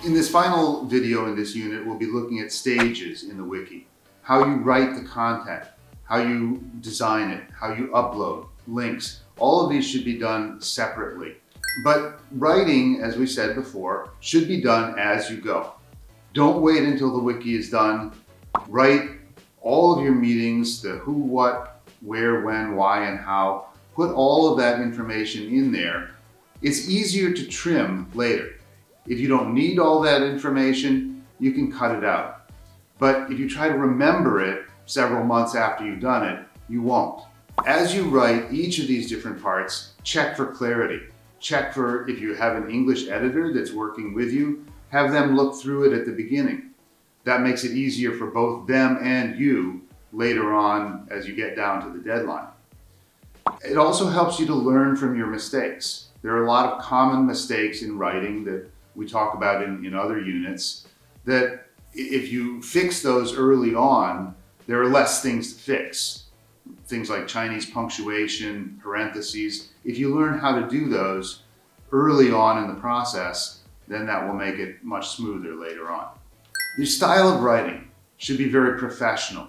In this final video in this unit, we'll be looking at stages in the wiki. How you write the content, how you design it, how you upload, links. All of these should be done separately. But writing, as we said before, should be done as you go. Don't wait until the wiki is done. Write all of your meetings, the who, what, where, when, why, and how. Put all of that information in there. It's easier to trim later. If you don't need all that information, you can cut it out. But if you try to remember it several months after you've done it, you won't. As you write each of these different parts, check for clarity. Check for, if you have an English editor that's working with you, have them look through it at the beginning. That makes it easier for both them and you later on as you get down to the deadline. It also helps you to learn from your mistakes. There are a lot of common mistakes in writing that we talk about in other units that if you fix those early on, there are less things to fix. Things like Chinese punctuation, parentheses. If you learn how to do those early on in the process, then that will make it much smoother later on. Your style of writing should be very professional,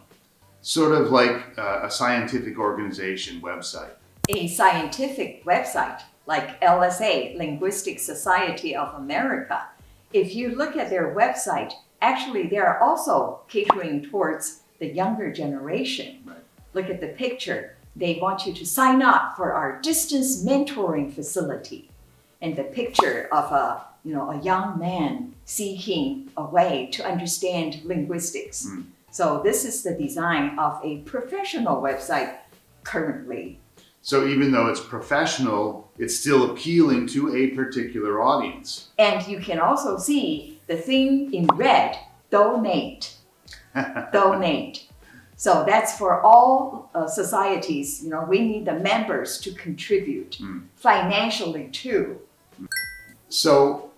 sort of like a scientific organization website. A scientific website like LSA, Linguistic Society of America, if you look at their website, actually they are also catering towards the younger generation. Right. Look at the picture. They want you to sign up for our distance mentoring facility. And the picture of a young man seeking a way to understand linguistics. So this is the design of a professional website currently. So even though it's professional, it's still appealing to a particular audience. And you can also see the thing in red, donate, donate. So that's for all societies. We need the members to contribute financially too. So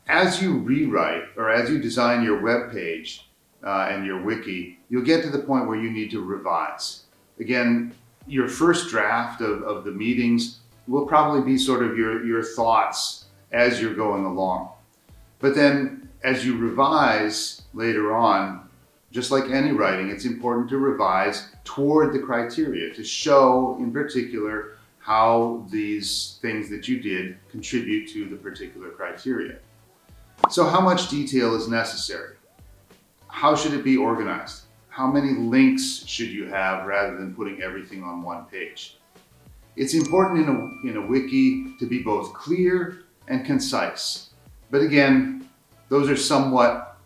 as you rewrite or as you design your web page and your wiki, you'll get to the point where you need to revise. Again, your first draft of the meetings will probably be sort of your thoughts as you're going along. But then as you revise later on, just like any writing, it's important to revise toward the criteria to show in particular how these things that you did contribute to the particular criteria. So how much detail is necessary? How should it be organized? How many links should you have rather than putting everything on one page? It's important in a wiki to be both clear and concise. But again, those are somewhat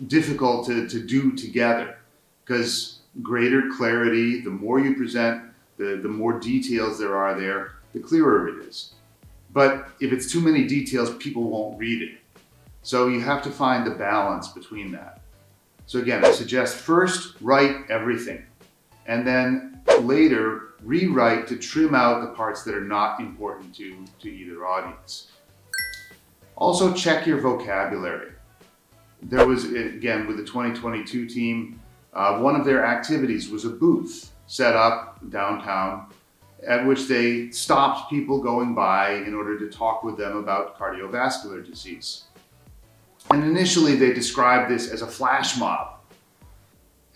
difficult to do together because greater clarity, the more you present, the more details there are there, the clearer it is. But if it's too many details, people won't read it. So you have to find the balance between that. So again, I suggest first write everything and then later rewrite to trim out the parts that are not important to either audience. Also check your vocabulary. There was, again, with the 2022 team, one of their activities was a booth set up downtown at which they stopped people going by in order to talk with them about cardiovascular disease. And initially they described this as a flash mob.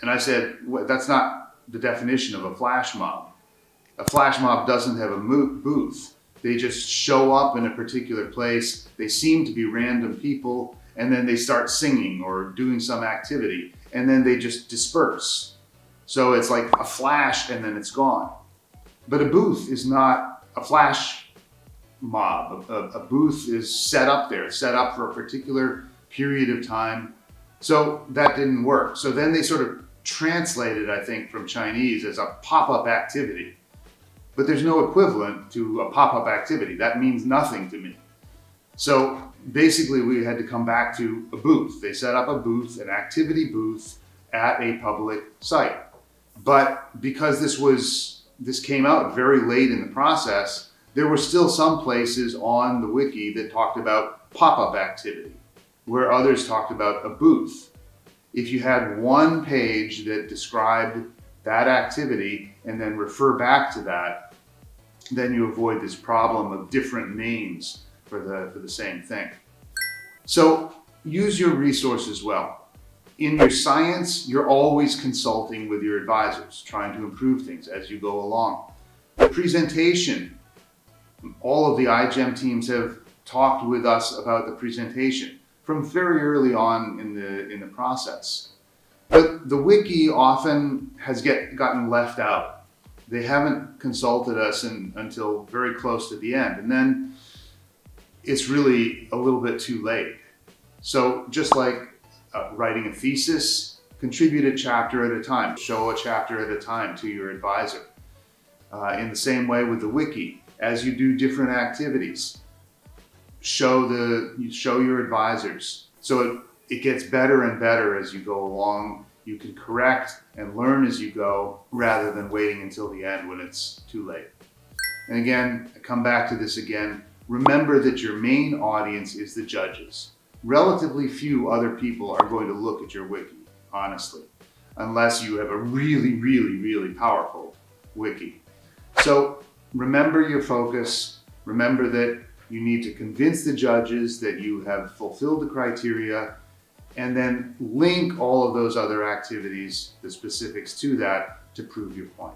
And I said, well, that's not the definition of a flash mob. A flash mob doesn't have a booth. They just show up in a particular place. They seem to be random people, and then they start singing or doing some activity, and then they just disperse. So it's like a flash and then it's gone. But a booth is not a flash mob. A booth is set up there, set up for a particular period of time. So that didn't work. So then they sort of translated, I think, from Chinese as a pop-up activity. But there's no equivalent to a pop-up activity. That means nothing to me. So basically we had to come back to a booth. They set up a booth, an activity booth at a public site. But because this came out very late in the process, there were still some places on the wiki that talked about pop-up activity, where others talked about a booth. If you had one page that described that activity and then refer back to that, then you avoid this problem of different names for the same thing. So use your resources well. In your science, you're always consulting with your advisors, trying to improve things as you go along. The presentation, all of the iGEM teams have talked with us about the presentation from very early on in the process. But the wiki often has gotten left out. They haven't consulted us until very close to the end, and then it's really a little bit too late. So just like writing a thesis, contribute a chapter at a time, show a chapter at a time to your advisor. In the same way with the wiki, as you do different activities, show your advisors. So it gets better and better as you go along. You can correct and learn as you go rather than waiting until the end when it's too late. And again, I come back to this again. Remember that your main audience is the judges. Relatively few other people are going to look at your wiki, honestly, unless you have a really, really, really powerful wiki. So remember your focus. Remember that you need to convince the judges that you have fulfilled the criteria, and then link all of those other activities, the specifics to that, to prove your point.